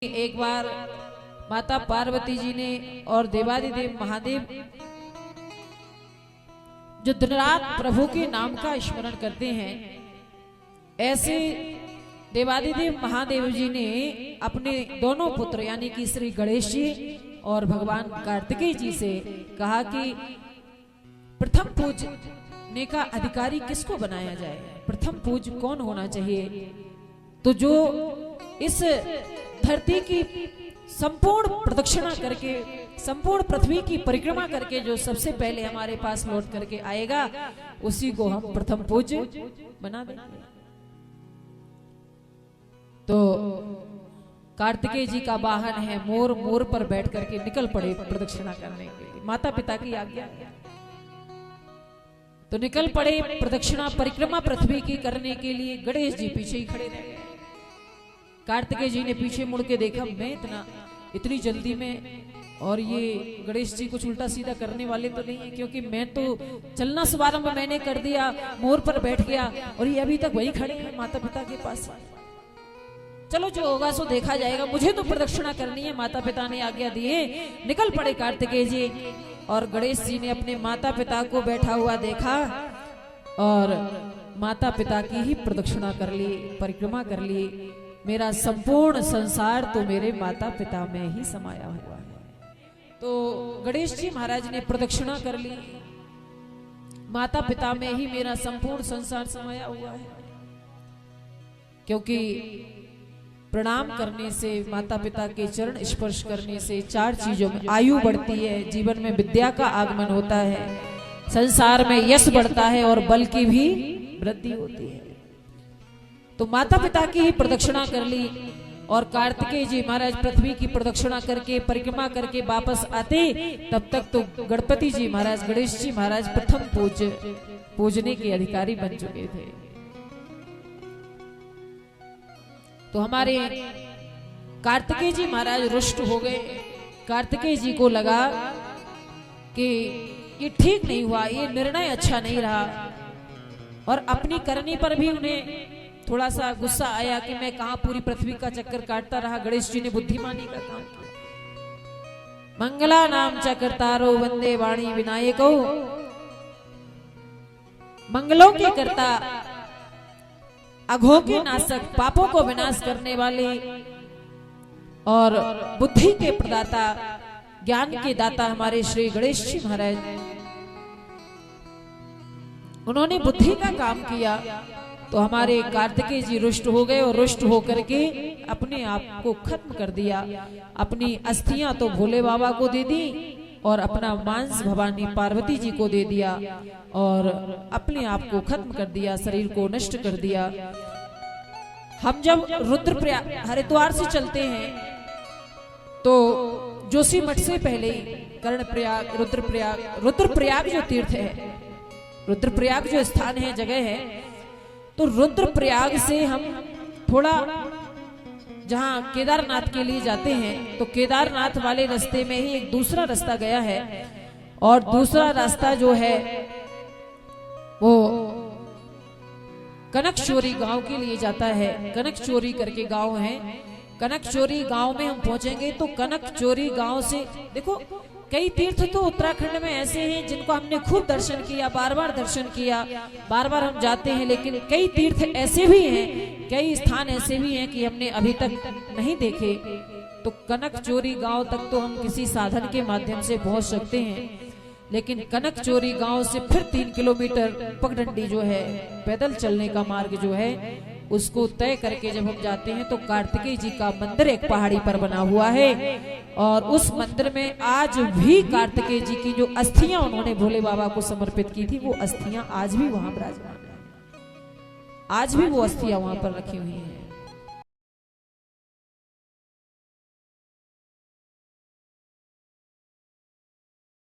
एक बार माता पार्वती जी ने और देवादिदेव महादेव जो दिन रात प्रभु के नाम का स्मरण करते हैं, ऐसे देवादिदेव महादेव जी ने अपने दोनों पुत्र यानी कि श्री गणेश जी और भगवान कार्तिकेय जी से कहा कि प्रथम पूजने का अधिकारी किसको बनाया जाए, प्रथम पूज कौन होना चाहिए। तो जो इस धरती की संपूर्ण प्रदक्षिणा करके, संपूर्ण पृथ्वी की परिक्रमा करके जो सबसे पहले हमारे पास लौट करके आएगा, उसी को हम प्रथम पूज बना देंगे। तो कार्तिकेय जी का वाहन है मोर, मोर पर बैठ करके निकल पड़े प्रदक्षिणा करने के लिए, माता पिता की आज्ञा। तो निकल पड़े प्रदक्षिणा परिक्रमा पृथ्वी की करने के लिए। गणेश जी पीछे ही खड़े रहे। कार्तिकेय जी ने पीछे मुड़ के देखा, मैं इतनी जल्दी में, और ये गणेश जी कुछ उल्टा सीधा करने वाले तो नहीं है, क्योंकि मैं तो चलना शुभारंभ मैंने कर दिया, मोर पर बैठ गया और ये अभी तक वही खड़े हैं माता पिता के पास। चलो जो होगा सो देखा जाएगा, मुझे तो प्रदक्षिणा करनी है, माता पिता ने आज्ञा दी है। निकल पड़े कार्तिकेय जी और गणेश जी ने अपने माता पिता को बैठा हुआ देखा और माता पिता की ही प्रदक्षिणा कर ली, परिक्रमा कर ली। मेरा संपूर्ण संसार तो मेरे माता पिता में ही समाया हुआ है। तो गणेश जी महाराज ने प्रदक्षिणा कर ली, माता पिता में ही मेरा संपूर्ण संसार समाया हुआ है। क्योंकि प्रणाम करने से, माता पिता के चरण स्पर्श करने से 4 चीजों में आयु बढ़ती है, जीवन में विद्या का आगमन होता है, संसार में यश बढ़ता है और बल की भी वृद्धि होती है। तो माता पिता की ही प्रदक्षिणा कर ली और कार्तिकेय जी महाराज पृथ्वी की प्रदक्षिणा करके परिक्रमा करके वापस आते, तब तक तो गणपति जी महाराज, गणेश जी महाराज प्रथम पूजने के अधिकारी बन चुके थे। तो हमारे कार्तिकेय जी महाराज रुष्ट हो गए। कार्तिकेय जी को लगा कि ये ठीक नहीं हुआ, ये निर्णय अच्छा नहीं रहा, और अपनी करनी पर भी उन्हें थोड़ा सा गुस्सा आया कि मैं कहां पूरी पृथ्वी का चक्कर काटता रहा। गणेश जी ने बुद्धिमानी का काम किया। मंगला नाम चक्रतारो वंदे वाणी विनायको, मंगलों के कर्ता, अघों के नाशक, पापों को विनाश करने वाले और बुद्धि के प्रदाता, ज्ञान के दाता हमारे श्री गणेश जी महाराज, उन्होंने बुद्धि का काम किया। तो हमारे कार्तिकेय जी रुष्ट हो गए और रुष्ट होकर के अपने आप को खत्म कर दिया। अपनी अस्थियां तो भोले बाबा को दे दी और अपना मांस भवानी पार्वती जी को दे दिया और अपने आप को खत्म कर दिया, शरीर को नष्ट कर दिया। हम जब रुद्रप्रयाग हरिद्वार से चलते हैं तो जोशीमठ से पहले कर्णप्रयाग, रुद्रप्रयाग जो तीर्थ है, रुद्रप्रयाग जो स्थान है, जगह है, तो रुद्रप्रयाग से हम थोड़ा जहां केदारनाथ के लिए जाते हैं, तो केदारनाथ वाले रास्ते में ही एक दूसरा रास्ता गया है, और दूसरा रास्ता जो है वो कनकचोरी गांव के लिए जाता है। कनकचोरी करके गांव है, कनकचोरी गांव में हम पहुंचेंगे। तो कनकचोरी गांव से देखो, कई तीर्थ तो उत्तराखंड में ऐसे हैं जिनको हमने खूब दर्शन किया, बार बार दर्शन किया, बार बार हम जाते हैं, लेकिन कई तीर्थ ऐसे भी हैं, कई स्थान ऐसे भी हैं कि हमने अभी तक नहीं देखे। तो कनकचोरी गांव तक तो हम किसी साधन के माध्यम से पहुंच सकते हैं, लेकिन कनकचोरी गांव से फिर 3 किलोमीटर पगडंडी जो है, पैदल चलने का मार्ग जो है, उसको तय करके जब हम जाते हैं तो कार्तिकेय जी का मंदिर एक पहाड़ी पर बना हुआ है, और उस मंदिर में आज भी कार्तिकेय जी की जो अस्थियां उन्होंने भोले बाबा को समर्पित की थी, वो अस्थियां आज भी वहां विराजमान है। आज भी वो अस्थियां वहां पर रखी हुई हैं।